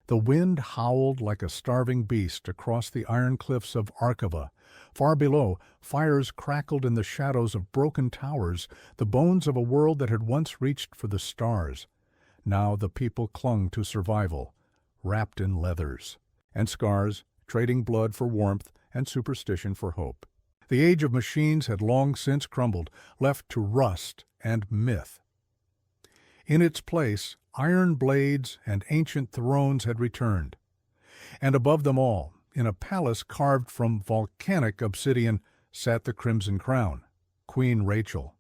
The wind howled like a starving beast across the iron cliffs of Archava. Far below, fires crackled in the shadows of broken towers, the bones of a world that had once reached for the stars. Now the people clung to survival, wrapped in leathers and scars, trading blood for warmth and superstition for hope. The age of machines had long since crumbled, left to rust and myth. In its place, iron blades and ancient thrones had returned. And above them all, in a palace carved from volcanic obsidian, sat the Crimson Crown, Queen Rachel.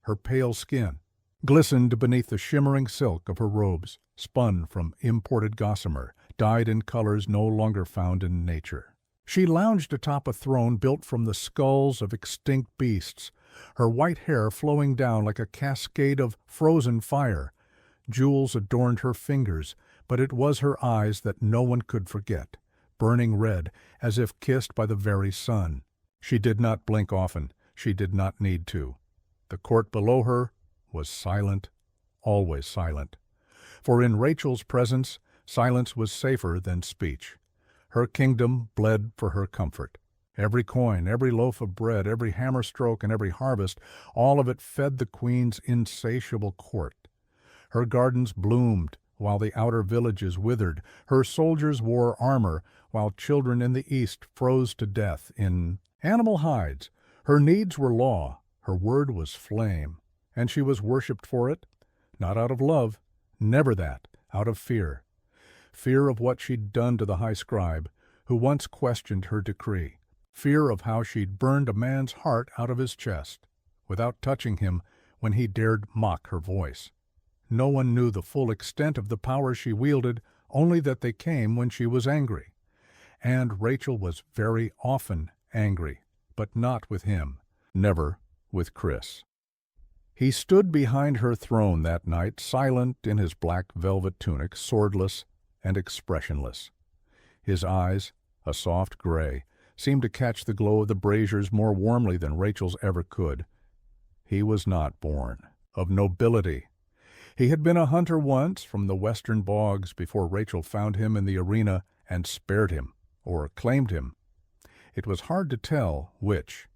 Her pale skin glistened beneath the shimmering silk of her robes, spun from imported gossamer, dyed in colors no longer found in nature. She lounged atop a throne built from the skulls of extinct beasts, her white hair flowing down like a cascade of frozen fire. Jewels adorned her fingers, but it was her eyes that no one could forget, burning red, as if kissed by the very sun. She did not blink often. She did not need to. The court below her was silent, always silent. For in Rachel's presence, silence was safer than speech. Her kingdom bled for her comfort. Every coin, every loaf of bread, every hammer stroke, and every harvest, all of it fed the queen's insatiable court. Her gardens bloomed while the outer villages withered. Her soldiers wore armor while children in the east froze to death in animal hides. Her needs were law. Her word was flame. And she was worshipped for it, not out of love, never that, out of fear. Fear of what she'd done to the high scribe, who once questioned her decree. Fear of how she'd burned a man's heart out of his chest, without touching him when he dared mock her voice. No one knew the full extent of the power she wielded, only that they came when she was angry. And Rachel was very often angry, but not with him, never with Chris. He stood behind her throne that night, silent in his black velvet tunic, swordless and expressionless. His eyes, a soft gray, seemed to catch the glow of the braziers more warmly than Rachel's ever could. He was not born of nobility. He had been a hunter once from the western bogs before Rachel found him in the arena and spared him, or claimed him. It was hard to tell which.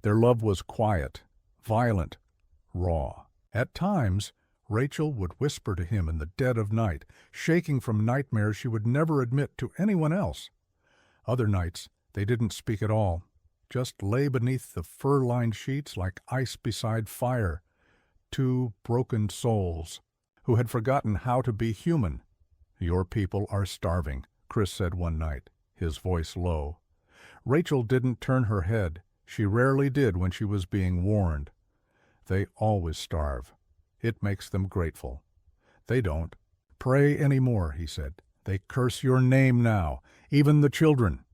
Their love was quiet, violent, raw. At times, Rachel would whisper to him in the dead of night, shaking from nightmares she would never admit to anyone else. Other nights, they didn't speak at all, just lay beneath the fur-lined sheets like ice beside fire. Two broken souls who had forgotten how to be human. "Your people are starving," Chris said one night, his voice low. Rachel didn't turn her head. She rarely did when she was being warned. "They always starve. It makes them grateful." "They don't pray any more," he said. "They curse your name now, even the children."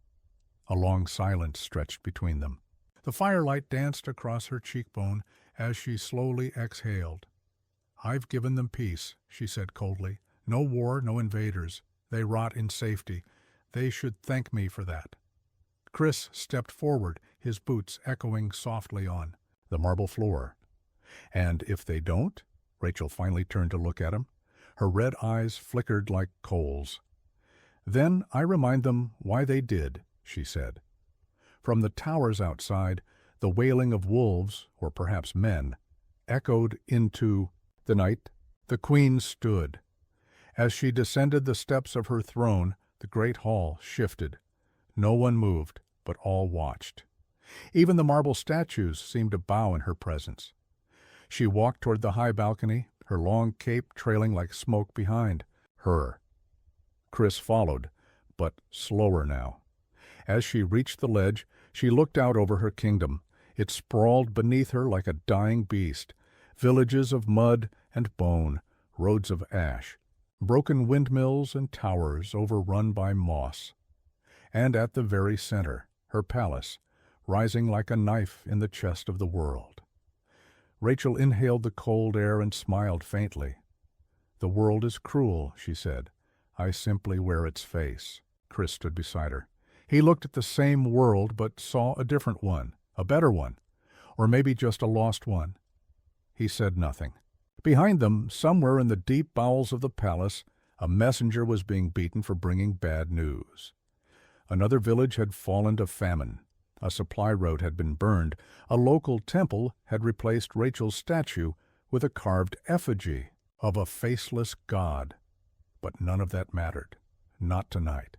A long silence stretched between them. The firelight danced across her cheekbone as she slowly exhaled. "I've given them peace," she said coldly. "No war, no invaders. They rot in safety. They should thank me for that." Chris stepped forward, his boots echoing softly on the marble floor. "And if they don't?" Rachel finally turned to look at him. Her red eyes flickered like coals. "Then I remind them why they did," she said. From the towers outside, the wailing of wolves, or perhaps men, echoed into the night. The queen stood. As she descended the steps of her throne, the great hall shifted. No one moved, but all watched. Even the marble statues seemed to bow in her presence. She walked toward the high balcony, her long cape trailing like smoke behind her. Chris followed, but slower now. As she reached the ledge, she looked out over her kingdom. It sprawled beneath her like a dying beast. Villages of mud and bone, roads of ash, broken windmills and towers overrun by moss. And at the very center, her palace, rising like a knife in the chest of the world. Rachel inhaled the cold air and smiled faintly. "The world is cruel," she said. "I simply wear its face." Chris stood beside her. He looked at the same world, but saw a different one, a better one, or maybe just a lost one. He said nothing. Behind them, somewhere in the deep bowels of the palace, A messenger was being beaten for bringing bad news. Another village had fallen to famine. A supply road had been burned. A local temple had replaced Rachel's statue with a carved effigy of a faceless god. But none of that mattered. Not tonight.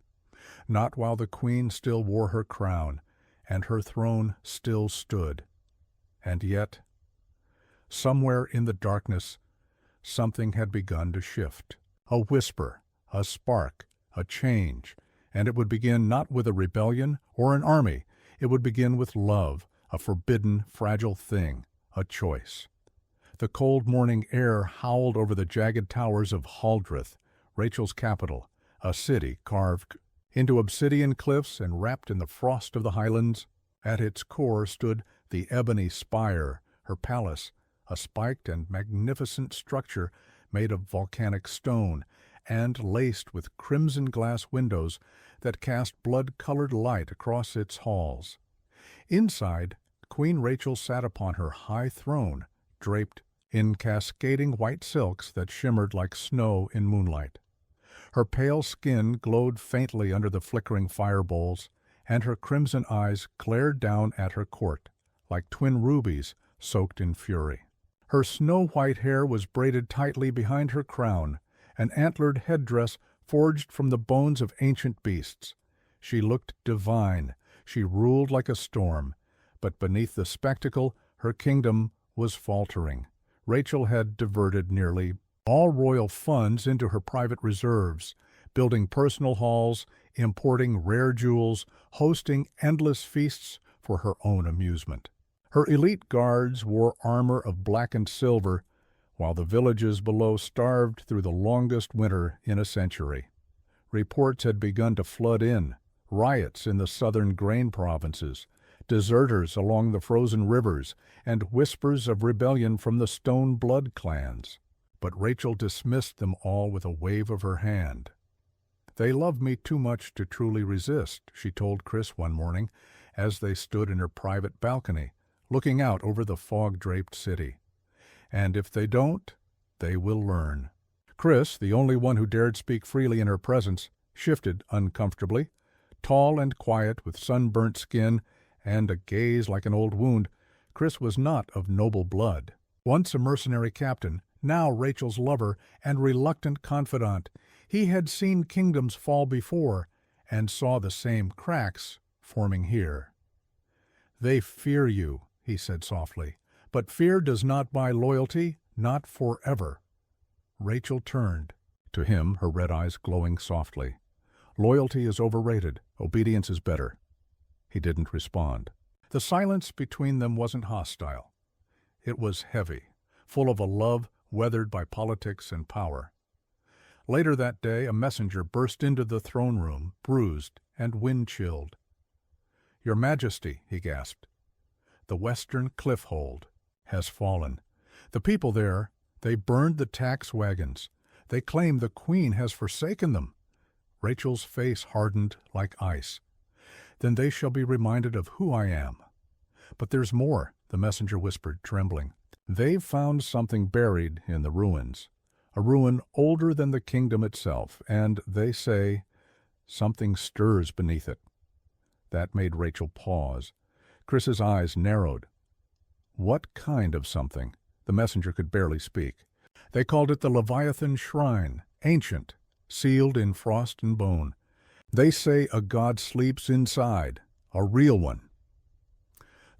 Not while the queen still wore her crown, and her throne still stood. And yet, somewhere in the darkness, something had begun to shift. A whisper, a spark, a change, and it would begin not with a rebellion or an army. It would begin with love, a forbidden, fragile thing, a choice. The cold morning air howled over the jagged towers of Haldreth, Rachel's capital, a city carved into obsidian cliffs and wrapped in the frost of the highlands. At its core stood the ebony spire, her palace, a spiked and magnificent structure made of volcanic stone and laced with crimson glass windows that cast blood-colored light across its halls. Inside, Queen Rachel sat upon her high throne, draped in cascading white silks that shimmered like snow in moonlight. Her pale skin glowed faintly under the flickering fire bowls, and her crimson eyes glared down at her court, like twin rubies soaked in fury. Her snow-white hair was braided tightly behind her crown, an antlered headdress forged from the bones of ancient beasts. She looked divine, she ruled like a storm, but beneath the spectacle her kingdom was faltering. Rachel had diverted nearly all royal funds into her private reserves, building personal halls, importing rare jewels, hosting endless feasts for her own amusement. Her elite guards wore armor of blackened silver, while the villages below starved through the longest winter in a century. Reports had begun to flood in, riots in the southern grain provinces, deserters along the frozen rivers, and whispers of rebellion from the Stone Blood clans. But Rachel dismissed them all with a wave of her hand. "They love me too much to truly resist," she told Chris one morning as they stood in her private balcony, looking out over the fog-draped city. "And if they don't, they will learn." Chris, the only one who dared speak freely in her presence, shifted uncomfortably. Tall and quiet, with sunburnt skin and a gaze like an old wound, Chris was not of noble blood. Once a mercenary captain, now Rachel's lover and reluctant confidant, he had seen kingdoms fall before and saw the same cracks forming here. "They fear you," he said softly, "but fear does not buy loyalty, not forever." Rachel turned to him, her red eyes glowing softly. "Loyalty is overrated. Obedience is better." He didn't respond. The silence between them wasn't hostile. It was heavy, full of a love weathered by politics and power. Later that day, a messenger burst into the throne room, bruised and wind-chilled. "Your Majesty," he gasped, "the western cliff hold has fallen. The people there, they burned the tax wagons. They claim the Queen has forsaken them." Rachel's face hardened like ice. "Then they shall be reminded of who I am." "But there's more," the messenger whispered, trembling. "They've found something buried in the ruins, a ruin older than the kingdom itself, and they say something stirs beneath it." That made Rachel pause. Chris's eyes narrowed. "What kind of something?" The messenger could barely speak. "They called it the Leviathan Shrine, ancient, sealed in frost and bone. They say a god sleeps inside, a real one."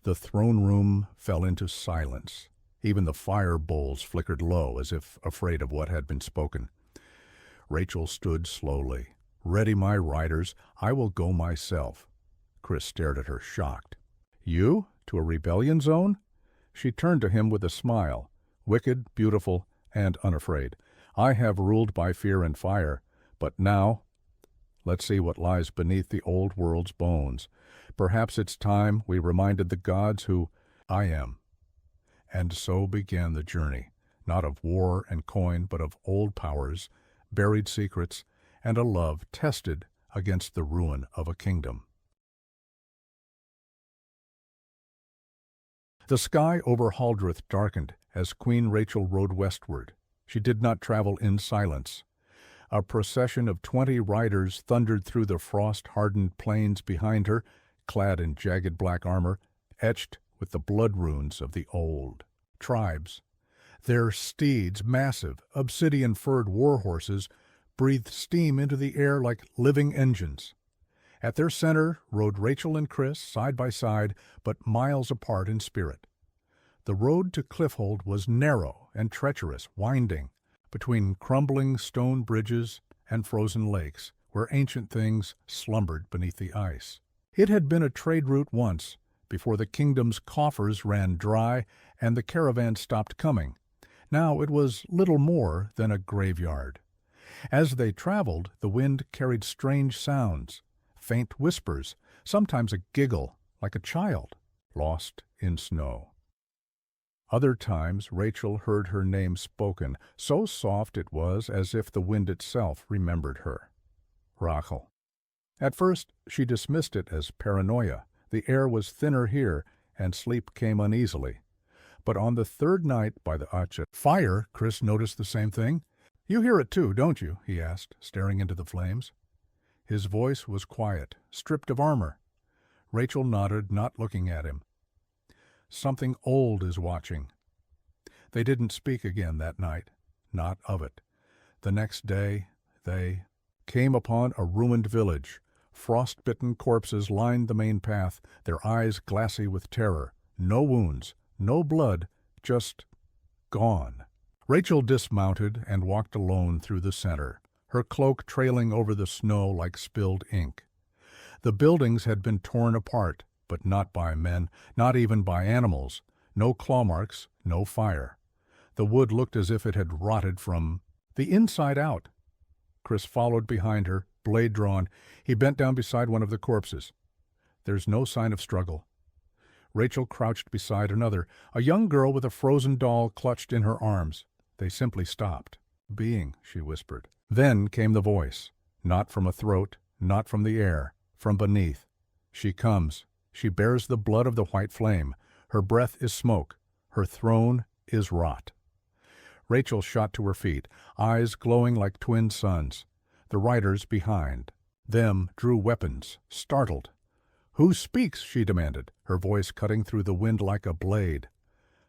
The throne room fell into silence. Even the fire bowls flickered low, as if afraid of what had been spoken. Rachel stood slowly. "Ready my riders. I will go myself." Chris stared at her, shocked. "You? To a rebellion zone?" She turned to him with a smile, wicked, beautiful, and unafraid. "I have ruled by fear and fire, but now, let's see what lies beneath the old world's bones. Perhaps it's time we reminded the gods who I am." And so began the journey, not of war and coin, but of old powers, buried secrets, and a love tested against the ruin of a kingdom. The sky over Haldreth darkened as Queen Rachel rode westward. She did not travel in silence. A procession of 20 riders thundered through the frost-hardened plains behind her, clad in jagged black armor, etched with the blood runes of the old tribes. Their steeds, massive, obsidian-furred war horses, breathed steam into the air like living engines. At their center rode Rachel and Chris, side by side, but miles apart in spirit. The road to Cliffhold was narrow and treacherous, winding, between crumbling stone bridges and frozen lakes, where ancient things slumbered beneath the ice. It had been a trade route once, before the kingdom's coffers ran dry and the caravans stopped coming. Now it was little more than a graveyard. As they traveled, the wind carried strange sounds, faint whispers, sometimes a giggle, like a child, lost in snow. Other times Rachel heard her name spoken, so soft it was as if the wind itself remembered her. Rachel. At first she dismissed it as paranoia. The air was thinner here, and sleep came uneasily. But on the third night by the HFY, Chris noticed the same thing. "You hear it too, don't you?" he asked, staring into the flames. His voice was quiet, stripped of armor. Rachel nodded, not looking at him. "Something old is watching." They didn't speak again that night, not of it. The next day they came upon a ruined village. Frost-bitten corpses lined the main path, their eyes glassy with terror. No wounds, no blood, just gone. Rachel dismounted and walked alone through the center, her cloak trailing over the snow like spilled ink. The buildings had been torn apart, but not by men, not even by animals. No claw marks, no fire. The wood looked as if it had rotted from the inside out. Chris followed behind her, blade drawn. He bent down beside one of the corpses. There's no sign of struggle. Rachel crouched beside another, a young girl with a frozen doll clutched in her arms. They simply stopped. "Being," she whispered. Then came the voice, not from a throat, not from the air, from beneath. "She comes. She bears the blood of the white flame. Her breath is smoke. Her throne is rot." Rachel shot to her feet, eyes glowing like twin suns. The riders behind them drew weapons, startled. "Who speaks?" she demanded, her voice cutting through the wind like a blade.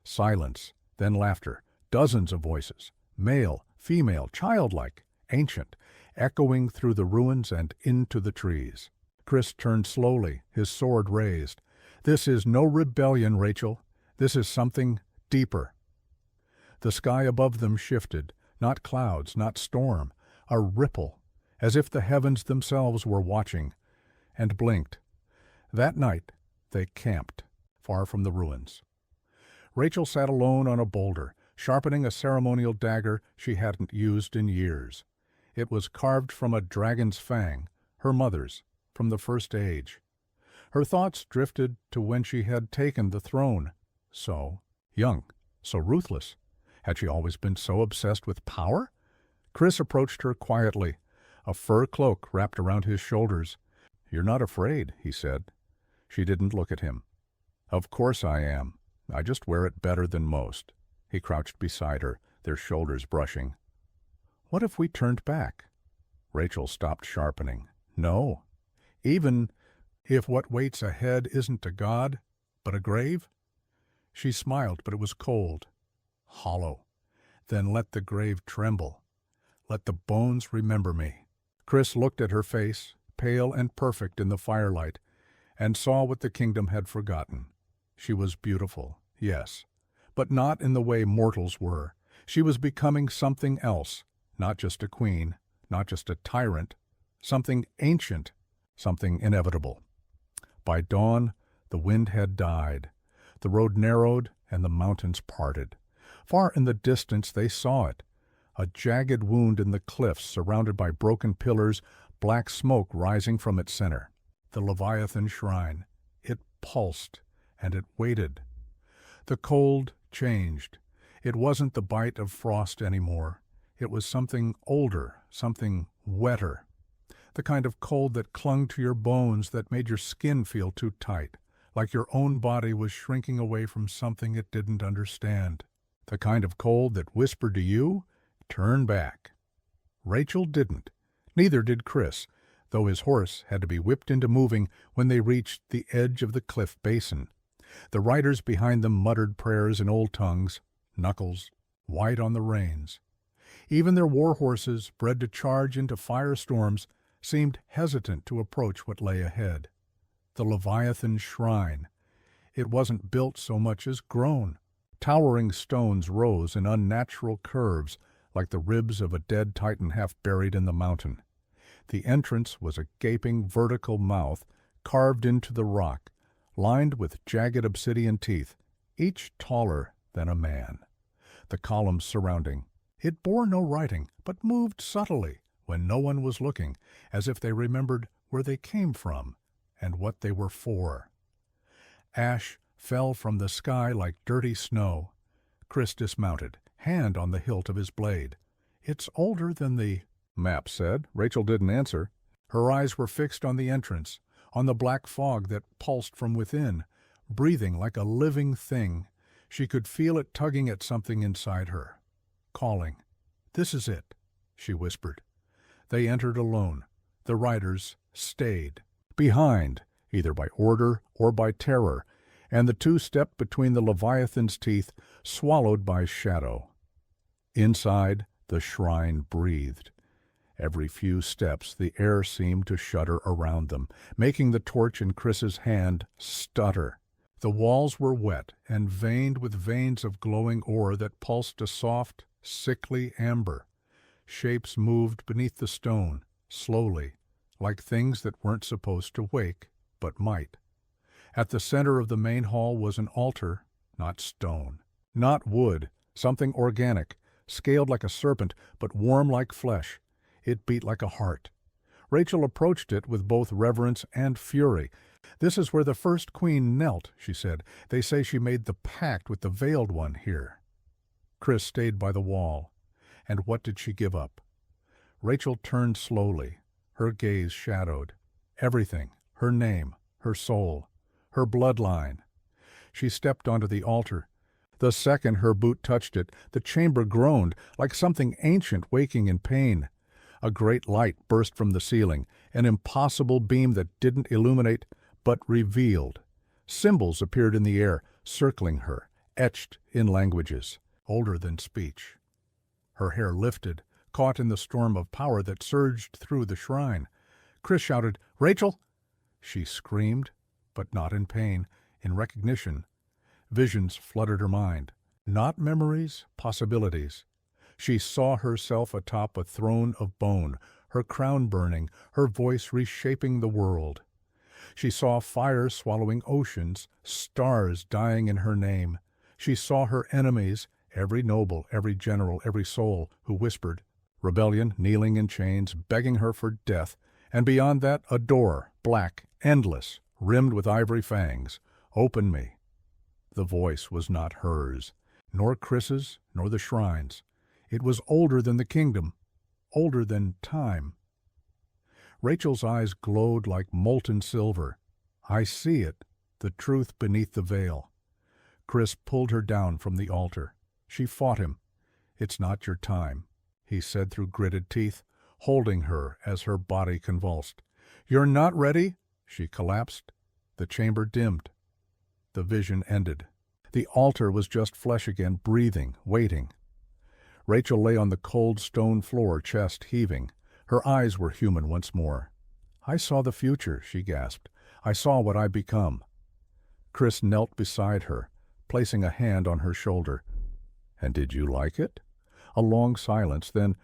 Silence, then laughter, dozens of voices, male, female, childlike, ancient, echoing through the ruins and into the trees. Chris turned slowly, his sword raised. "This is no rebellion, Rachel. This is something deeper." The sky above them shifted, not clouds, not storm, a ripple, as if the heavens themselves were watching, and blinked. That night they camped, far from the ruins. Rachel sat alone on a boulder, sharpening a ceremonial dagger she hadn't used in years. It was carved from a dragon's fang, her mother's, from the first age. Her thoughts drifted to when she had taken the throne. So young, so ruthless. Had she always been so obsessed with power? Chris approached her quietly, a fur cloak wrapped around his shoulders. "You're not afraid," he said. She didn't look at him. "Of course I am. I just wear it better than most." He crouched beside her, their shoulders brushing. "What if we turned back?" Rachel stopped sharpening. "No. Even if what waits ahead isn't a god, but a grave?" She smiled, but it was cold, hollow. "Then let the grave tremble. Let the bones remember me." Chris looked at her face, pale and perfect in the firelight, and saw what the kingdom had forgotten. She was beautiful, yes, but not in the way mortals were. She was becoming something else, not just a queen, not just a tyrant, something ancient, something inevitable. By dawn, the wind had died. The road narrowed and the mountains parted. Far in the distance they saw it, a jagged wound in the cliffs surrounded by broken pillars, black smoke rising from its center. The Leviathan shrine. It pulsed, and it waited. The cold changed. It wasn't the bite of frost anymore. It was something older, something wetter. The kind of cold that clung to your bones, that made your skin feel too tight, like your own body was shrinking away from something it didn't understand. The kind of cold that whispered to you, "Turn back." Rachel didn't. Neither did Chris, though his horse had to be whipped into moving when they reached the edge of the cliff basin. The riders behind them muttered prayers in old tongues, knuckles white on the reins. Even their war horses, bred to charge into firestorms, seemed hesitant to approach what lay ahead. The Leviathan Shrine. It wasn't built so much as grown. Towering stones rose in unnatural curves, like the ribs of a dead titan half buried in the mountain. The entrance was a gaping vertical mouth carved into the rock, lined with jagged obsidian teeth, each taller than a man. The columns surrounding. It bore no writing, but moved subtly when no one was looking, as if they remembered where they came from and what they were for. Ash fell from the sky like dirty snow. Chris dismounted, hand on the hilt of his blade. "It's older than the map said." Rachel didn't answer. Her eyes were fixed on the entrance, on the black fog that pulsed from within, breathing like a living thing. She could feel it tugging at something inside her, calling. "This is it," she whispered. They entered alone. The riders stayed. Behind, either by order or by terror, and the two stepped between the Leviathan's teeth, swallowed by shadow. Inside, the shrine breathed. Every few steps the air seemed to shudder around them, making the torch in Chris's hand stutter. The walls were wet and veined with veins of glowing ore that pulsed a soft, sickly amber. Shapes moved beneath the stone, slowly, like things that weren't supposed to wake, but might. At the center of the main hall was an altar, not stone, not wood, something organic, scaled like a serpent, but warm like flesh. It beat like a heart. Rachel approached it with both reverence and fury. "This is where the first queen knelt," she said. "They say she made the pact with the Veiled One here." Chris stayed by the wall. And what did she give up? Rachel turned slowly, her gaze shadowed. Everything, her name, her soul, her bloodline. She stepped onto the altar. The second her boot touched it, the chamber groaned, like something ancient waking in pain. A great light burst from the ceiling, an impossible beam that didn't illuminate, but revealed. Symbols appeared in the air, circling her, etched in languages, older than speech. Her hair lifted, caught in the storm of power that surged through the shrine. Chris shouted, "Rachel!" She screamed, but not in pain, in recognition. Visions flooded her mind. Not memories, possibilities. She saw herself atop a throne of bone, her crown burning, her voice reshaping the world. She saw fire swallowing oceans, stars dying in her name. She saw her enemies, every noble, every general, every soul, who whispered. Rebellion, kneeling in chains, begging her for death, and beyond that a door, black, endless, rimmed with ivory fangs. "Open me." The voice was not hers, nor Chris's, nor the shrine's. It was older than the kingdom, older than time. Rachel's eyes glowed like molten silver. "I see it, the truth beneath the veil." Chris pulled her down from the altar. She fought him. "It's not your time," he said through gritted teeth, holding her as her body convulsed. "You're not ready?" She collapsed. The chamber dimmed. The vision ended. The altar was just flesh again, breathing, waiting. Rachel lay on the cold stone floor, chest heaving. Her eyes were human once more. "I saw the future," she gasped. "I saw what I'd become." Chris knelt beside her, placing a hand on her shoulder. "And did you like it?" A long silence, then,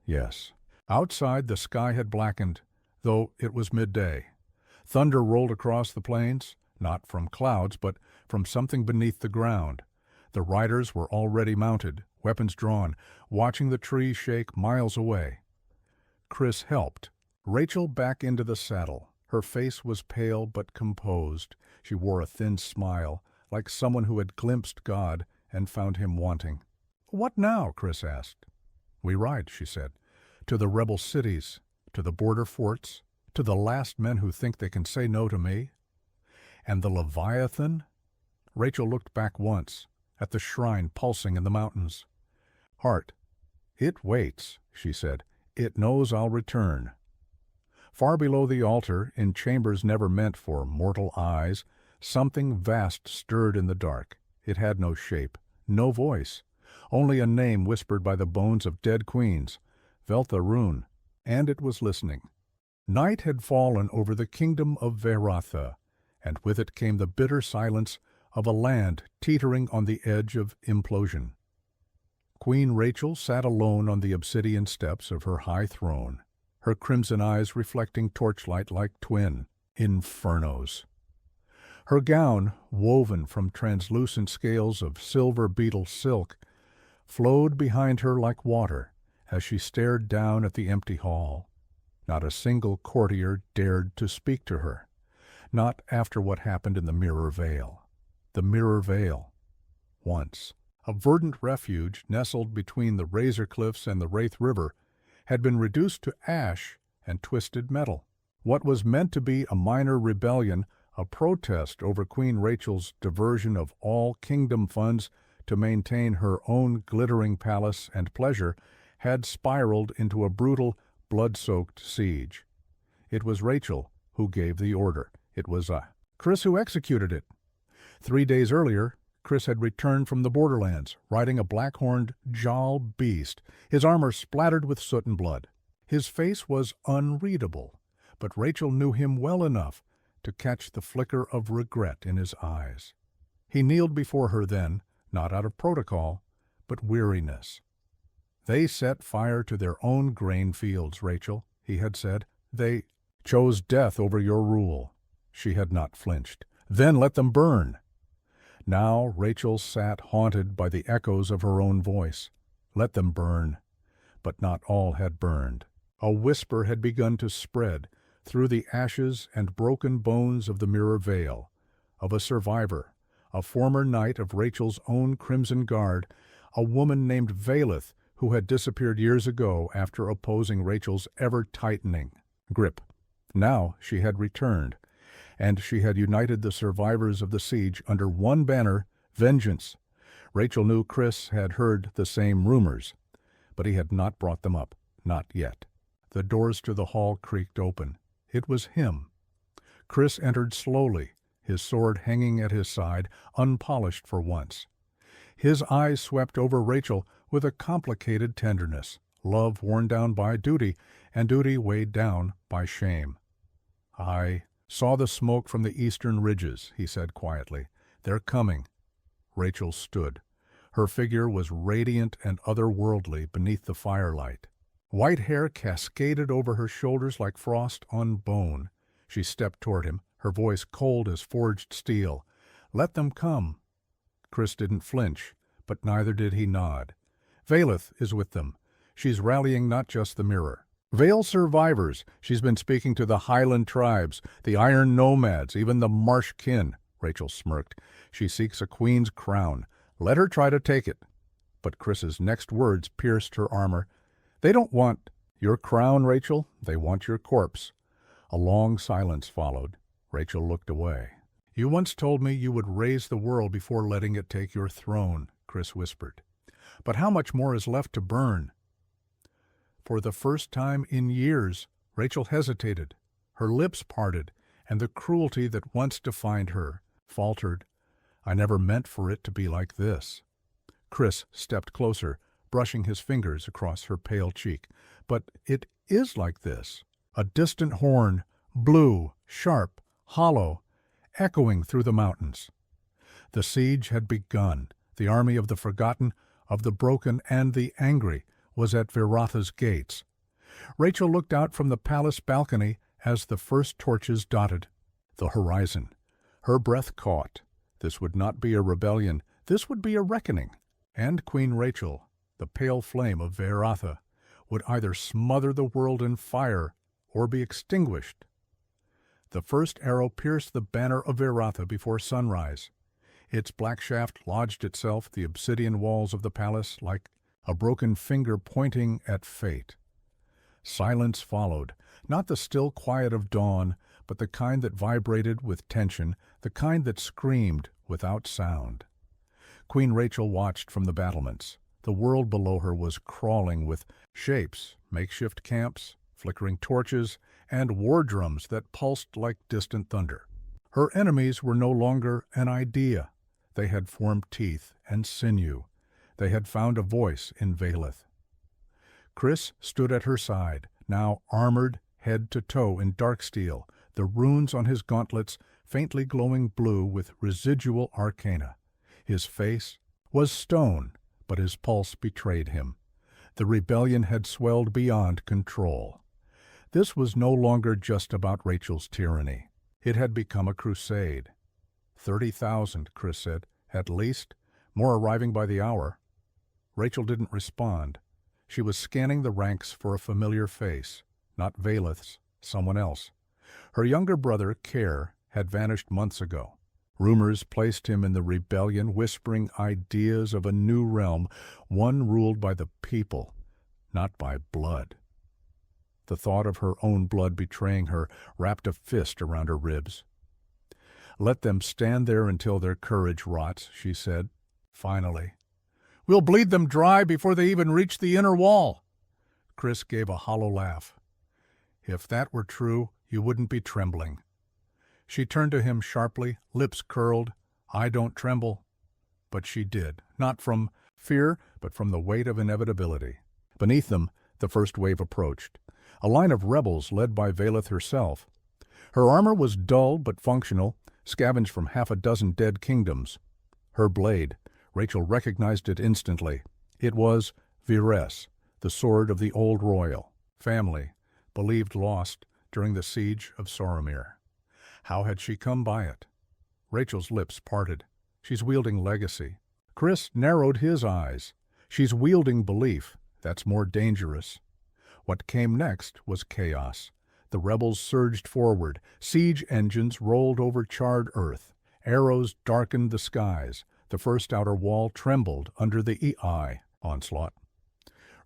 "Yes." Outside, the sky had blackened, though it was midday. Thunder rolled across the plains, not from clouds, but from something beneath the ground. The riders were already mounted, weapons drawn, watching the trees shake miles away. Chris helped. Rachel back into the saddle. Her face was pale but composed. She wore a thin smile, like someone who had glimpsed God and found him wanting. "What now?" Chris asked. "We ride," she said, "to the rebel cities, to the border forts, to the last men who think they can say no to me." "And the Leviathan?" Rachel looked back once, at the shrine pulsing in the mountains. "Heart, it waits," she said. It knows I'll return. Far below the altar, in chambers never meant for mortal eyes, something vast stirred in the dark. It had no shape, no voice, only a name whispered by the bones of dead queens, Veltha Rune, and it was listening. Night had fallen over the kingdom of Veratha, and with it came the bitter silence of a land teetering on the edge of implosion. Queen Rachel sat alone on the obsidian steps of her high throne, her crimson eyes reflecting torchlight like twin infernos. Her gown, woven from translucent scales of silver beetle silk, flowed behind her like water as she stared down at the empty hall. Not a single courtier dared to speak to her, not after what happened in the Mirror Vale. The Mirror Vale, once a verdant refuge nestled between the Razor Cliffs and the Wraith River, had been reduced to ash and twisted metal. What was meant to be a minor rebellion, a protest over Queen Rachel's diversion of all kingdom funds to maintain her own glittering palace and pleasure, had spiraled into a brutal, blood-soaked siege. It was Rachel who gave the order. It was Chris who executed it. 3 days earlier, Chris had returned from the borderlands, riding a black-horned Jal beast, his armor splattered with soot and blood. His face was unreadable, but Rachel knew him well enough to catch the flicker of regret in his eyes. He kneeled before her then, not out of protocol, but weariness. "They set fire to their own grain fields, Rachel," he had said. "They chose death over your rule." She had not flinched. "Then let them burn." Now Rachel sat haunted by the echoes of her own voice. Let them burn. But not all had burned. A whisper had begun to spread through the ashes and broken bones of the Mirror Vale, of a survivor, a former knight of Rachel's own Crimson Guard, a woman named Valeth, who had disappeared years ago after opposing Rachel's ever-tightening grip. Now she had returned, and she had united the survivors of the siege under one banner, vengeance. Rachel knew Chris had heard the same rumors, but he had not brought them up, not yet. The doors to the hall creaked open. It was him. Chris entered slowly, his sword hanging at his side, unpolished for once. His eyes swept over Rachel with a complicated tenderness, love worn down by duty, and duty weighed down by shame. "I saw the smoke from the eastern ridges," he said quietly. "They're coming." Rachel stood. Her figure was radiant and otherworldly beneath the firelight. White hair cascaded over her shoulders like frost on bone. She stepped toward him, her voice cold as forged steel. "Let them come." Chris didn't flinch, but neither did he nod. "Valeth is with them. She's rallying not just the Mirror. Vale survivors. She's been speaking to the Highland tribes, the Iron Nomads, even the Marsh kin." Rachel smirked. "She seeks a queen's crown. Let her try to take it." But Chris's next words pierced her armor. "They don't want your crown, Rachel. They want your corpse." A long silence followed. Rachel looked away. "You once told me you would raise the world before letting it take your throne," Chris whispered. "But how much more is left to burn?" For the first time in years, Rachel hesitated. Her lips parted, and the cruelty that once defined her faltered. "I never meant for it to be like this." Chris stepped closer, brushing his fingers across her pale cheek. "But it is like this." A distant horn, blue, sharp, hollow, echoing through the mountains. The siege had begun. The army of the forgotten, of the broken and the angry, was at Veratha's gates. Rachel looked out from the palace balcony as the first torches dotted the horizon. Her breath caught. This would not be a rebellion. This would be a reckoning. And Queen Rachel, the pale flame of Veratha, would either smother the world in fire or be extinguished. The first arrow pierced the banner of Veratha before sunrise. Its black shaft lodged itself the obsidian walls of the palace like a broken finger pointing at fate. Silence followed, not the still quiet of dawn, but the kind that vibrated with tension, the kind that screamed without sound. Queen Rachel watched from the battlements. The world below her was crawling with shapes, makeshift camps, flickering torches, and war drums that pulsed like distant thunder. Her enemies were no longer an idea. They had formed teeth and sinew. They had found a voice in Valeth. Chris stood at her side, now armored head to toe in dark steel, the runes on his gauntlets faintly glowing blue with residual arcana. His face was stone, but his pulse betrayed him. The rebellion had swelled beyond control. This was no longer just about Rachel's tyranny. It had become a crusade. 30,000, Chris said, at least, more arriving by the hour. Rachel didn't respond. She was scanning the ranks for a familiar face, not Valeth's, someone else. Her younger brother, Care, had vanished months ago. Rumors placed him in the rebellion, whispering ideas of a new realm, one ruled by the people, not by blood. The thought of her own blood betraying her wrapped a fist around her ribs. "Let them stand there until their courage rots," she said, finally. "We'll bleed them dry before they even reach the inner wall." Chris gave a hollow laugh. "If that were true, you wouldn't be trembling." She turned to him sharply, lips curled. "I don't tremble." But she did, not from fear, but from the weight of inevitability. Beneath them, the first wave approached. A line of rebels led by Valeth herself. Her armor was dull but functional, scavenged from half a dozen dead kingdoms. Her blade, Rachel recognized it instantly. It was Vires, the sword of the old royal family, believed lost during the siege of Soromir. How had she come by it? Rachel's lips parted. She's wielding legacy. Chris narrowed his eyes. She's wielding belief. That's more dangerous. What came next was chaos. The rebels surged forward. Siege engines rolled over charred earth. Arrows darkened the skies. The first outer wall trembled under the EI onslaught.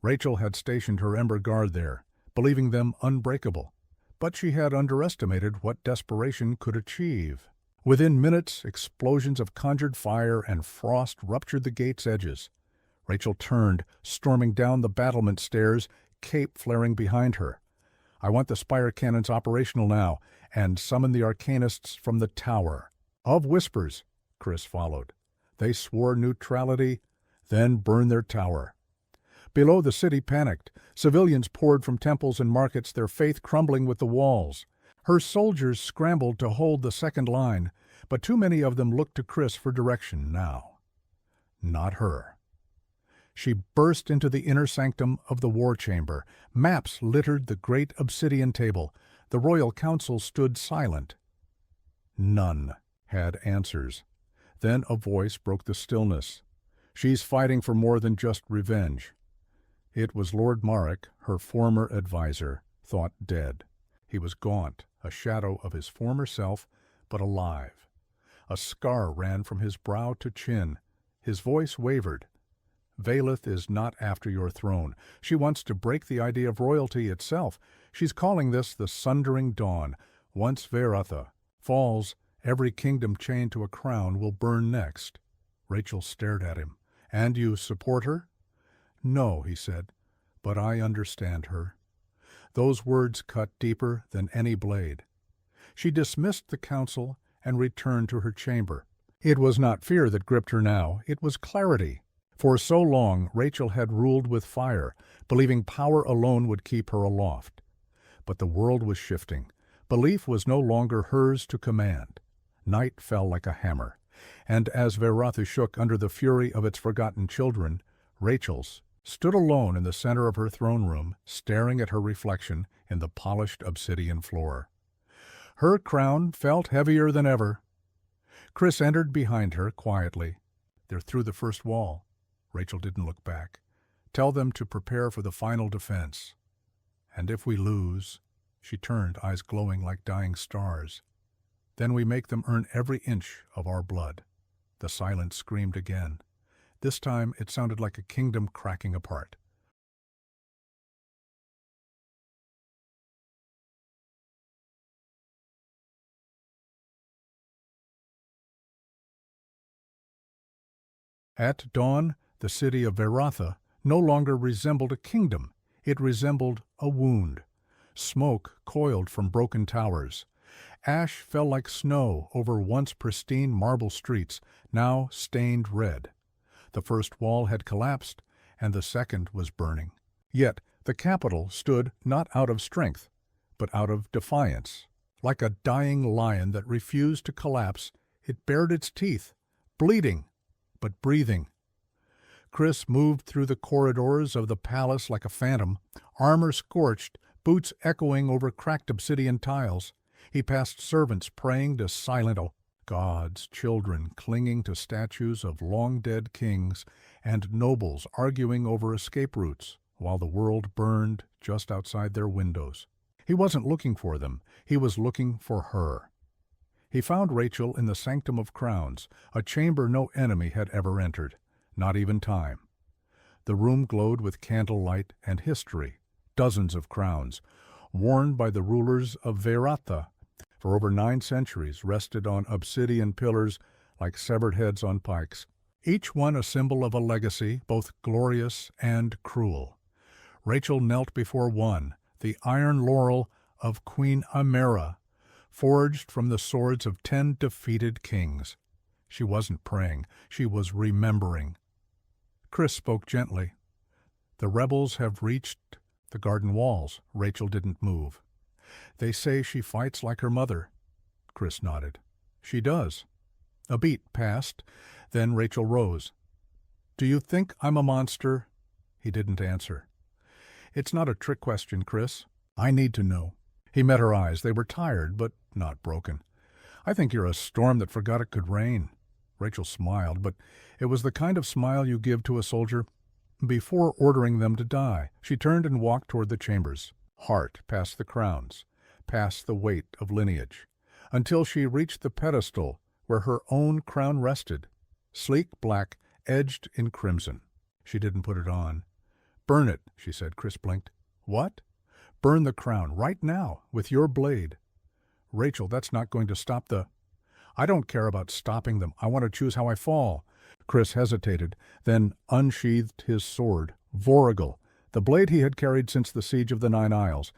Rachel had stationed her Ember Guard there, believing them unbreakable. But she had underestimated what desperation could achieve. Within minutes, explosions of conjured fire and frost ruptured the gate's edges. Rachel turned, storming down the battlement stairs, cape flaring behind her. "I want the spire cannons operational now, and summon the arcanists from the tower." "Of Whispers," Chris followed. They swore neutrality, then burned their tower. Below, the city panicked. Civilians poured from temples and markets, their faith crumbling with the walls. Her soldiers scrambled to hold the second line, but too many of them looked to Chris for direction now. Not her. She burst into the inner sanctum of the war chamber. Maps littered the great obsidian table. The royal council stood silent. None had answers. Then a voice broke the stillness. "She's fighting for more than just revenge." It was Lord Marek, her former advisor, thought dead. He was gaunt, a shadow of his former self, but alive. A scar ran from his brow to chin. His voice wavered. "Valeth is not after your throne. She wants to break the idea of royalty itself. She's calling this the Sundering Dawn. Once Veratha falls, every kingdom chained to a crown will burn next." Rachel stared at him. "And you support her?" "No," he said, "but I understand her." Those words cut deeper than any blade. She dismissed the council and returned to her chamber. It was not fear that gripped her now, it was clarity. For so long, Rachel had ruled with fire, believing power alone would keep her aloft. But the world was shifting. Belief was no longer hers to command. Night fell like a hammer, and as Veratha shook under the fury of its forgotten children, Rachel's stood alone in the center of her throne room, staring at her reflection in the polished obsidian floor. Her crown felt heavier than ever. Chris entered behind her quietly. "They're through the first wall." Rachel didn't look back. "Tell them to prepare for the final defense. And if we lose," she turned, eyes glowing like dying stars, "then we make them earn every inch of our blood." The silence screamed again. This time it sounded like a kingdom cracking apart. At dawn, The city of Veratha no longer resembled a kingdom. It resembled a wound. Smoke coiled from broken towers. Ash fell like snow over once pristine marble streets, now stained red. The first wall had collapsed, and the second was burning. Yet the capital stood not out of strength, but out of defiance. Like a dying lion that refused to collapse, it bared its teeth, bleeding, but breathing. Chris moved through the corridors of the palace like a phantom, armor scorched, boots echoing over cracked obsidian tiles. He passed servants praying to silent gods, children clinging to statues of long-dead kings, and nobles arguing over escape routes, while the world burned just outside their windows. He wasn't looking for them. He was looking for her. He found Rachel in the Sanctum of Crowns, a chamber no enemy had ever entered, not even time. The room glowed with candlelight and history, dozens of crowns, worn by the rulers of Veratha for over 9 centuries, rested on obsidian pillars like severed heads on pikes, each one a symbol of a legacy both glorious and cruel. Rachel knelt before one, the iron laurel of Queen Amera, forged from the swords of 10 defeated kings. She wasn't praying, she was remembering. Chris spoke gently. "The rebels have reached the garden walls." Rachel didn't move. "They say she fights like her mother." Chris nodded. "She does." A beat passed, then Rachel rose. "Do you think I'm a monster?" He didn't answer. "It's not a trick question, Chris. I need to know." He met her eyes. They were tired, but not broken. "I think you're a storm that forgot it could rain." Rachel smiled, but it was the kind of smile you give to a soldier before ordering them to die. She turned and walked toward the chambers, heart past the crowns, past the weight of lineage, until she reached the pedestal where her own crown rested, sleek black, edged in crimson. She didn't put it on. "Burn it," she said. Chris blinked. "What?" "Burn the crown, right now, with your blade." "Rachel, that's not going to stop the—" "I don't care about stopping them. I want to choose how I fall." Chris hesitated, then unsheathed his sword, Vorigel, the blade he had carried since the siege of the 9 Isles.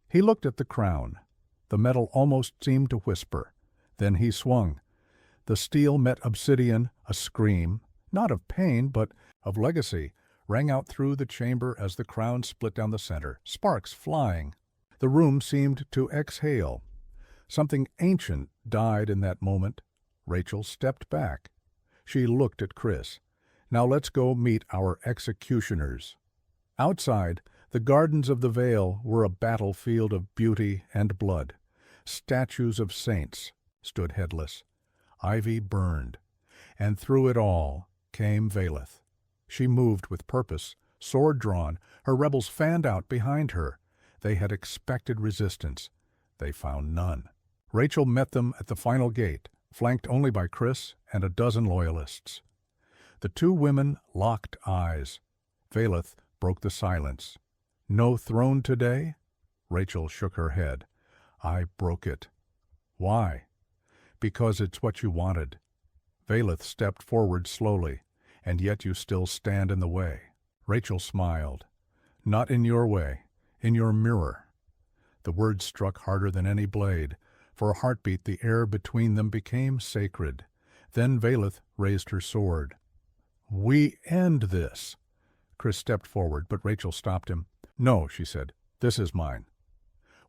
He looked at the crown. The metal almost seemed to whisper. Then he swung. The steel met obsidian. A scream, not of pain, but of legacy, rang out through the chamber as the crown split down the center, sparks flying. The room seemed to exhale. Something ancient died in that moment. Rachel stepped back. She looked at Chris. "Now let's go meet our executioners." Outside, the gardens of the Vale were a battlefield of beauty and blood. Statues of saints stood headless. Ivy burned. And through it all came Velith. She moved with purpose, sword drawn, her rebels fanned out behind her. They had expected resistance. They found none. Rachel met them at the final gate, flanked only by Chris and a dozen loyalists. The 2 women locked eyes. Velith broke the silence. "No throne today?" Rachel shook her head. "I broke it." "Why?" "Because it's what you wanted." Velith stepped forward slowly. "And yet you still stand in the way." Rachel smiled. "Not in your way, in your mirror." The words struck harder than any blade. For a heartbeat, the air between them became sacred. Then Velith raised her sword. "We end this." Chris stepped forward, but Rachel stopped him. "No," she said. "This is mine."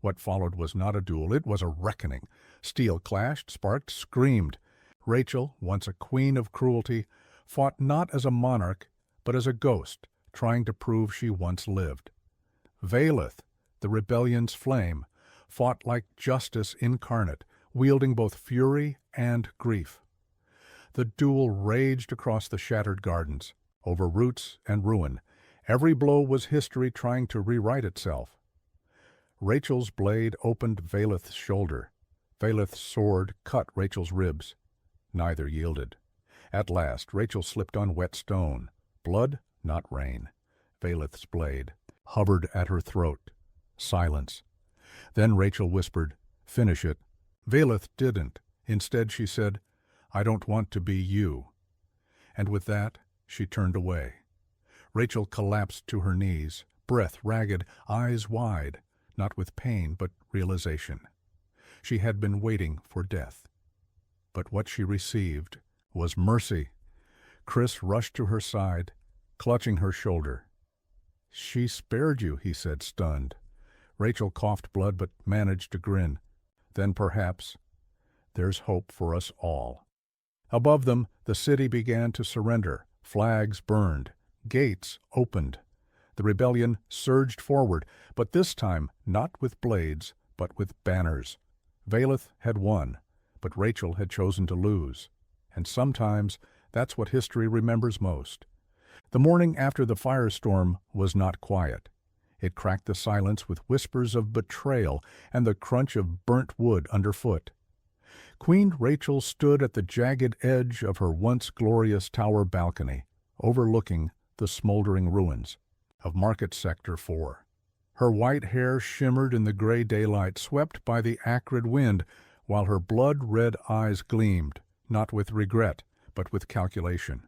What followed was not a duel. It was a reckoning. Steel clashed, sparked, screamed. Rachel, once a queen of cruelty, fought not as a monarch, but as a ghost, trying to prove she once lived. Velith, the rebellion's flame, fought like justice incarnate, wielding both fury and grief. The duel raged across the shattered gardens, over roots and ruin. Every blow was history trying to rewrite itself. Rachel's blade opened Velith's shoulder. Velith's sword cut Rachel's ribs. Neither yielded. At last, Rachel slipped on wet stone. Blood, not rain. Velith's blade hovered at her throat. Silence. Then Rachel whispered, "Finish it." Velith didn't. Instead she said, "I don't want to be you." And with that, She turned away. Rachel collapsed to her knees, breath ragged, eyes wide, not with pain but realization. She had been waiting for death. But what she received was mercy. Chris rushed to her side, clutching her shoulder. "She spared you," he said, stunned. Rachel coughed blood but managed to grin. "Then perhaps there's hope for us all." Above them, the city began to surrender. Flags burned. Gates opened. The rebellion surged forward, but this time not with blades, but with banners. Valeth had won, but Rachel had chosen to lose. And sometimes that's what history remembers most. The morning after the firestorm was not quiet. It cracked the silence with whispers of betrayal and the crunch of burnt wood underfoot. Queen Rachel stood at the jagged edge of her once glorious tower balcony, overlooking the smoldering ruins of Market Sector 4. Her white hair shimmered in the gray daylight, swept by the acrid wind, while her blood-red eyes gleamed, not with regret, but with calculation.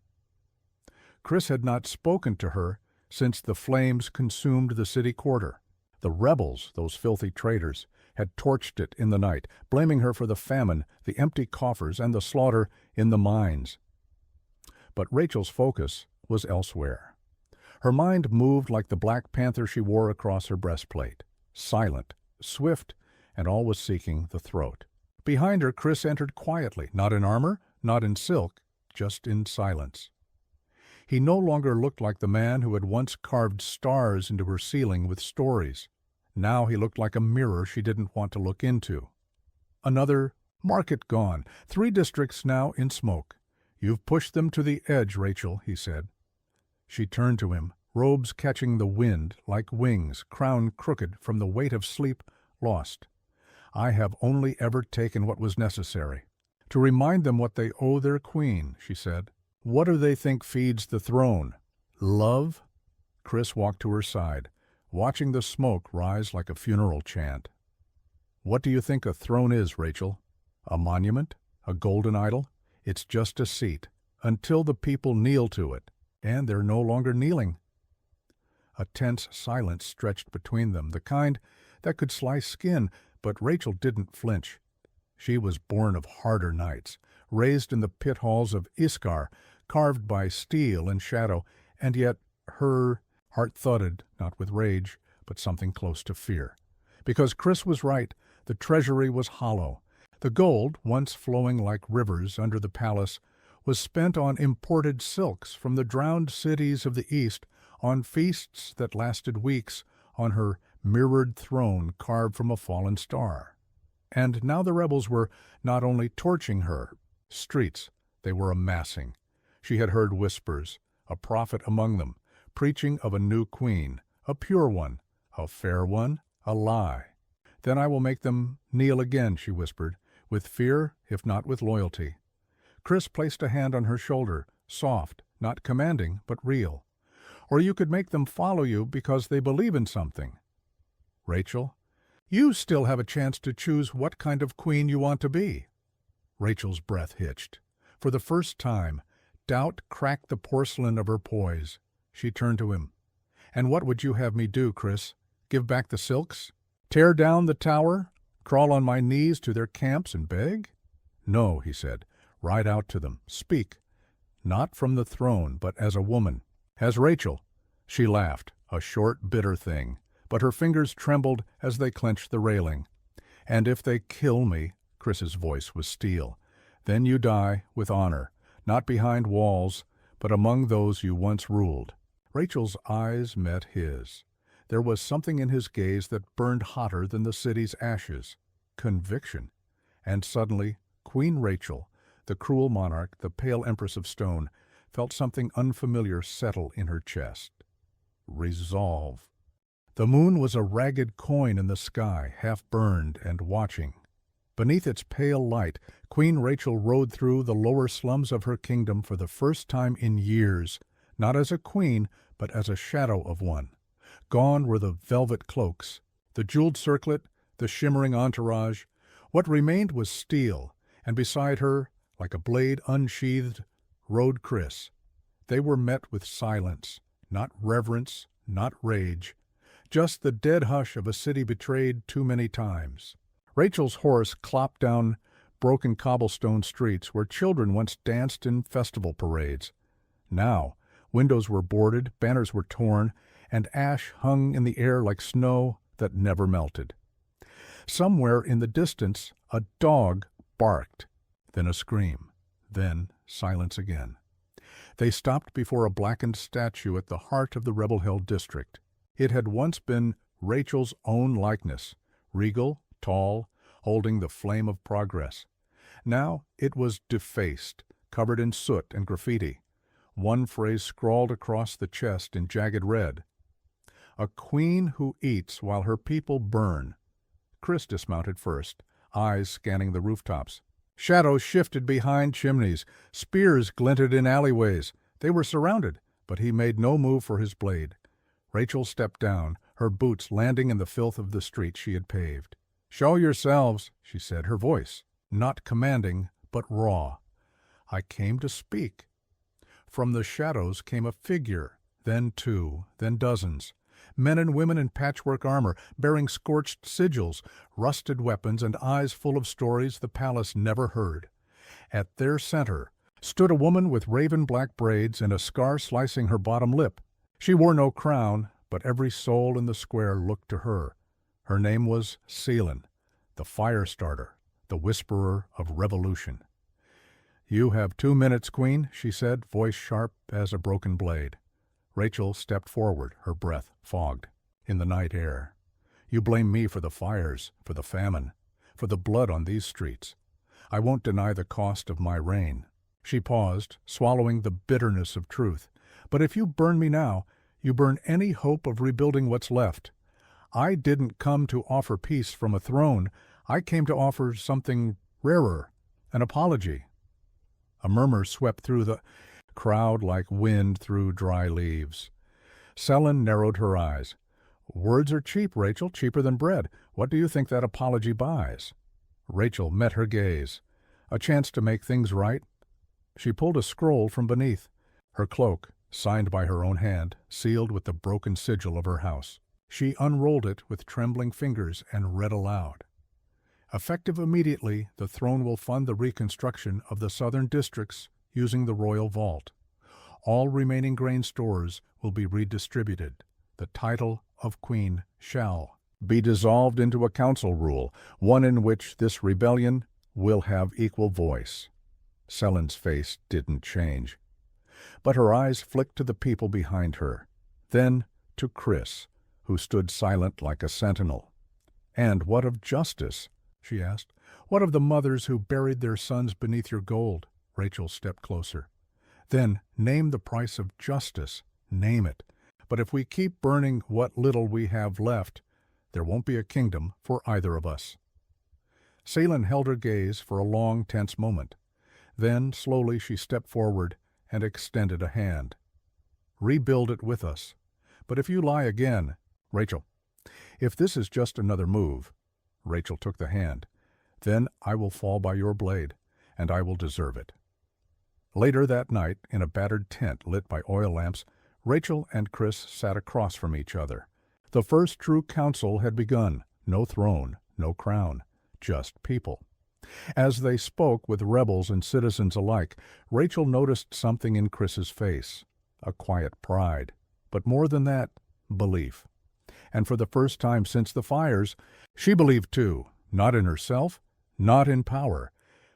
Chris had not spoken to her since the flames consumed the city quarter. The rebels, those filthy traitors, had torched it in the night, blaming her for the famine, the empty coffers, and the slaughter in the mines. But Rachel's focus was elsewhere. Her mind moved like the black panther she wore across her breastplate, silent, swift, and always seeking the throat. Behind her, Chris entered quietly, not in armor, not in silk, just in silence. He no longer looked like the man who had once carved stars into her ceiling with stories. Now he looked like a mirror she didn't want to look into. Another market gone, 3 districts now in smoke. "You've pushed them to the edge, Rachel," he said. She turned to him, robes catching the wind like wings, crown crooked from the weight of sleep lost. "I have only ever taken what was necessary. To remind them what they owe their queen," she said. "What do they think feeds the throne? Love?" Chris walked to her side, watching the smoke rise like a funeral chant. "What do you think a throne is, Rachel? A monument? A golden idol? It's just a seat, until the people kneel to it, and they're no longer kneeling." A tense silence stretched between them, the kind that could slice skin, but Rachel didn't flinch. She was born of harder nights, raised in the pit halls of Iskar, carved by steel and shadow, and yet her heart thudded, not with rage, but something close to fear. Because Chris was right, the treasury was hollow. The gold, once flowing like rivers under the palace, was spent on imported silks from the drowned cities of the East, on feasts that lasted weeks, on her mirrored throne carved from a fallen star. And now the rebels were not only torching her streets, they were amassing. She had heard whispers, a prophet among them, preaching of a new queen, a pure one, a fair one, a lie. "Then I will make them kneel again," she whispered, with fear, if not with loyalty. Chris placed a hand on her shoulder, soft, not commanding, but real. "Or you could make them follow you because they believe in something. Rachel, you still have a chance to choose what kind of queen you want to be." Rachel's breath hitched. For the first time, doubt cracked the porcelain of her poise. She turned to him. "And what would you have me do, Chris? Give back the silks? Tear down the tower? Crawl on my knees to their camps and beg?" "No," he said. "Ride out to them. Speak. Not from the throne, but as a woman. As Rachel." She laughed, a short, bitter thing, but her fingers trembled as they clenched the railing. "And if they kill me," Chris's voice was steel, "then you die with honor, not behind walls, but among those you once ruled." Rachel's eyes met his. There was something in his gaze that burned hotter than the city's ashes. Conviction. And suddenly, Queen Rachel, the cruel monarch, the pale empress of stone, felt something unfamiliar settle in her chest. Resolve. The moon was a ragged coin in the sky, half burned and watching. Beneath its pale light, Queen Rachel rode through the lower slums of her kingdom for the first time in years, not as a queen, but as a shadow of one. Gone were the velvet cloaks, the jeweled circlet, the shimmering entourage. What remained was steel, and beside her, like a blade unsheathed, rode Chris. They were met with silence, not reverence, not rage, just the dead hush of a city betrayed too many times. Rachel's horse clopped down broken cobblestone streets where children once danced in festival parades. Now, windows were boarded, banners were torn, and ash hung in the air like snow that never melted. Somewhere in the distance, a dog barked, then a scream, then silence again. They stopped before a blackened statue at the heart of the rebel-held district. It had once been Rachel's own likeness, regal, tall, holding the flame of progress. Now it was defaced, covered in soot and graffiti. One phrase scrawled across the chest in jagged red: "A queen who eats while her people burn." Chris dismounted first, eyes scanning the rooftops. Shadows shifted behind chimneys. Spears glinted in alleyways. They were surrounded, but he made no move for his blade. Rachel stepped down, her boots landing in the filth of the street she had paved. "Show yourselves," she said, her voice not commanding, but raw. "I came to speak." From the shadows came a figure, then two, then dozens. Men and women in patchwork armor, bearing scorched sigils, rusted weapons, and eyes full of stories the palace never heard. At their center stood a woman with raven-black braids and a scar slicing her bottom lip. She wore no crown, but every soul in the square looked to her. Her name was Seelan, the fire starter, the whisperer of revolution. "You have 2 minutes, Queen," she said, voice sharp as a broken blade. Rachel stepped forward, her breath fogged in the night air. "You blame me for the fires, for the famine, for the blood on these streets. I won't deny the cost of my reign." She paused, swallowing the bitterness of truth. "But if you burn me now, you burn any hope of rebuilding what's left. I didn't come to offer peace from a throne. I came to offer something rarer, an apology." A murmur swept through the crowd like wind through dry leaves. Seelan narrowed her eyes. "Words are cheap, Rachel, cheaper than bread. What do you think that apology buys?" Rachel met her gaze. "A chance to make things right?" She pulled a scroll from beneath. Her cloak, signed by her own hand, sealed with the broken sigil of her house. She unrolled it with trembling fingers and read aloud. "Effective immediately, the throne will fund the reconstruction of the southern districts using the royal vault. All remaining grain stores will be redistributed. The title of Queen shall be dissolved into a council rule, one in which this rebellion will have equal voice." Seelan's face didn't change, but her eyes flicked to the people behind her, then to Chris, who stood silent like a sentinel. "And what of justice?" she asked. "What of the mothers who buried their sons beneath your gold?" Rachel stepped closer. "Then name the price of justice. Name it. But if we keep burning what little we have left, there won't be a kingdom for either of us." Seelan held her gaze for a long, tense moment. Then, slowly, she stepped forward and extended a hand. "Rebuild it with us. But if you lie again—" "Rachel, if this is just another move—" Rachel took the hand. "Then I will fall by your blade, and I will deserve it." Later that night, in a battered tent lit by oil lamps, Rachel and Chris sat across from each other. The first true council had begun. No throne, no crown, just people. As they spoke with rebels and citizens alike, Rachel noticed something in Chris's face, a quiet pride, but more than that, belief. And for the first time since the fires, she believed too, not in herself, not in power,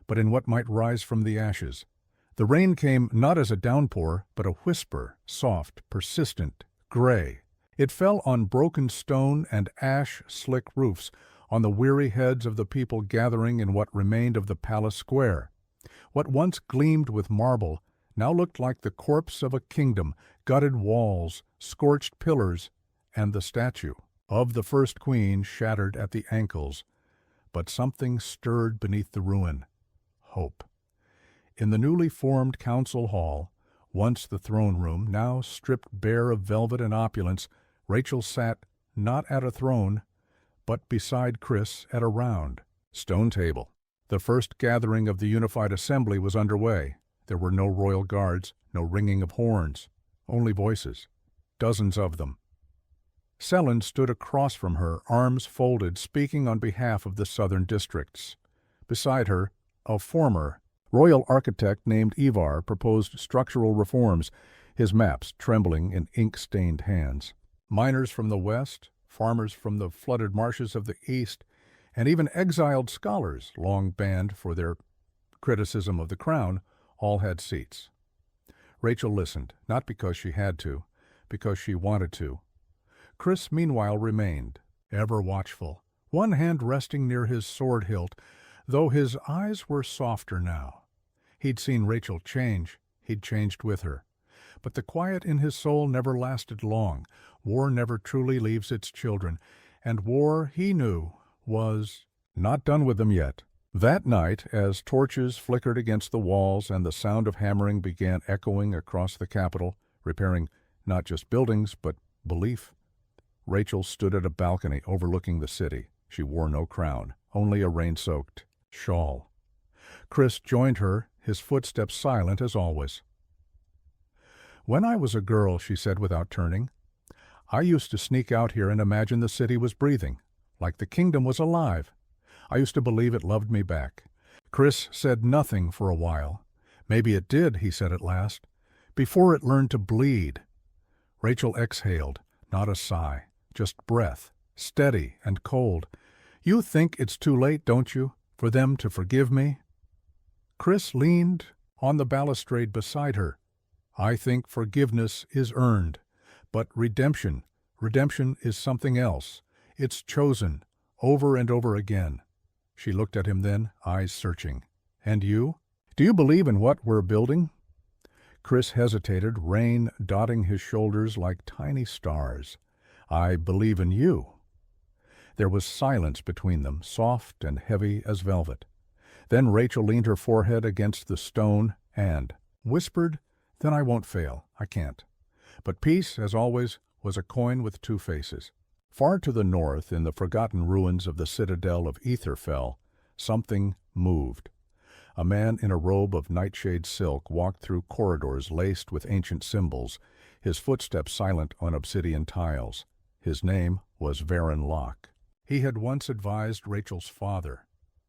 but in what might rise from the ashes. The rain came not as a downpour, but a whisper, soft, persistent, gray. It fell on broken stone and ash-slick roofs, on the weary heads of the people gathering in what remained of the palace square. What once gleamed with marble now looked like the corpse of a kingdom, gutted walls, scorched pillars, and the statue of the first queen shattered at the ankles. But something stirred beneath the ruin. Hope. In the newly formed council hall, once the throne room, now stripped bare of velvet and opulence, Rachel sat not at a throne, but beside Chris at a round stone table. The first gathering of the unified assembly was underway. There were no royal guards, no ringing of horns, only voices, dozens of them. Selin stood across from her, arms folded, speaking on behalf of the southern districts. Beside her, a former royal architect named Ivar proposed structural reforms, his maps trembling in ink-stained hands. Miners from the west, farmers from the flooded marshes of the east, and even exiled scholars, long banned for their criticism of the crown, all had seats. Rachel listened, not because she had to, because she wanted to. Chris, meanwhile, remained, ever watchful, one hand resting near his sword hilt, though his eyes were softer now. He'd seen Rachel change, he'd changed with her. But the quiet in his soul never lasted long. War never truly leaves its children, and war, he knew, was not done with them yet. That night, as torches flickered against the walls and the sound of hammering began echoing across the capital, repairing not just buildings, but belief, Rachel stood at a balcony overlooking the city. She wore no crown, only a rain-soaked shawl. Chris joined her, his footsteps silent as always. "When I was a girl," she said without turning, "I used to sneak out here and imagine the city was breathing, like the kingdom was alive. I used to believe it loved me back." Chris said nothing for a while. "Maybe it did," he said at last, "before it learned to bleed." Rachel exhaled, not a sigh, just breath, steady and cold. "You think it's too late, don't you, for them to forgive me?" Chris leaned on the balustrade beside her. "I think forgiveness is earned, but redemption is something else. It's chosen, over and over again." She looked at him then, eyes searching. "And you? Do you believe in what we're building?" Chris hesitated, rain dotting his shoulders like tiny stars. "I believe in you." There was silence between them, soft and heavy as velvet. Then Rachel leaned her forehead against the stone and whispered, "Then I won't fail. I can't." But peace, as always, was a coin with two faces. Far to the north, in the forgotten ruins of the citadel of Etherfell, something moved. A man in a robe of nightshade silk walked through corridors laced with ancient symbols, his footsteps silent on obsidian tiles. His name was Varen Locke. He had once advised Rachel's father,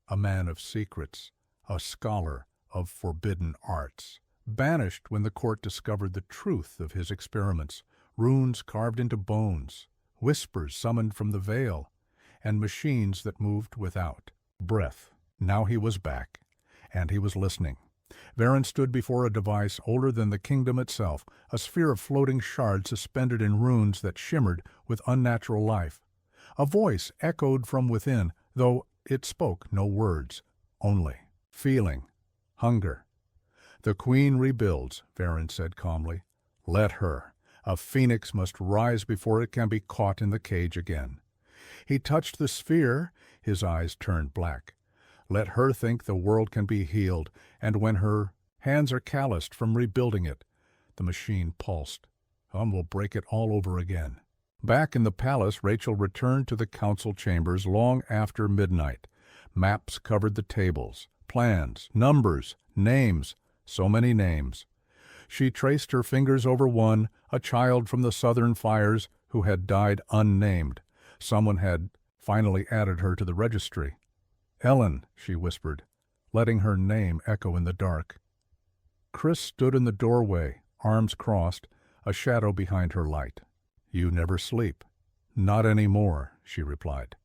a man of secrets, a scholar of forbidden arts, banished when the court discovered the truth of his experiments, runes carved into bones, whispers summoned from the veil, and machines that moved without breath. Now he was back, and he was listening. Varen stood before a device older than the kingdom itself, a sphere of floating shards suspended in runes that shimmered with unnatural life. A voice echoed from within, though it spoke no words, only feeling, hunger. "The queen rebuilds," Varen said calmly. "Let her. A phoenix must rise before it can be caught in the cage again." He touched the sphere, his eyes turned black. "Let her think the world can be healed, and when her hands are calloused from rebuilding it," the machine pulsed, "we'll break it all over again." Back in the palace, Rachel returned to the council chambers long after midnight. Maps covered the tables, plans, numbers, names, so many names. She traced her fingers over one, a child from the southern fires who had died unnamed. Someone had finally added her to the registry. "Ellen," she whispered, letting her name echo in the dark. Chris stood in the doorway, arms crossed, a shadow behind her light. "You never sleep." "Not anymore," she replied.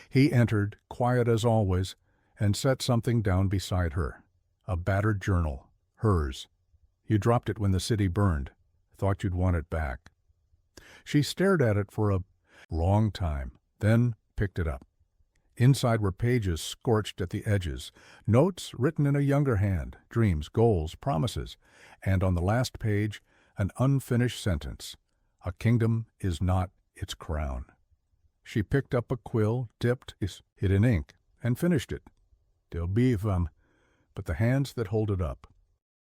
He entered, quiet as always, and set something down beside her. A battered journal, hers. "You dropped it when the city burned. Thought you'd want it back." She stared at it for a long time, then picked it up. Inside were pages scorched at the edges, notes written in a younger hand, dreams, goals, promises, and on the last page, an unfinished sentence. "A kingdom is not its crown." She picked up a quill, dipped it in ink, and finished it. "There'll be them," but the hands that hold it up,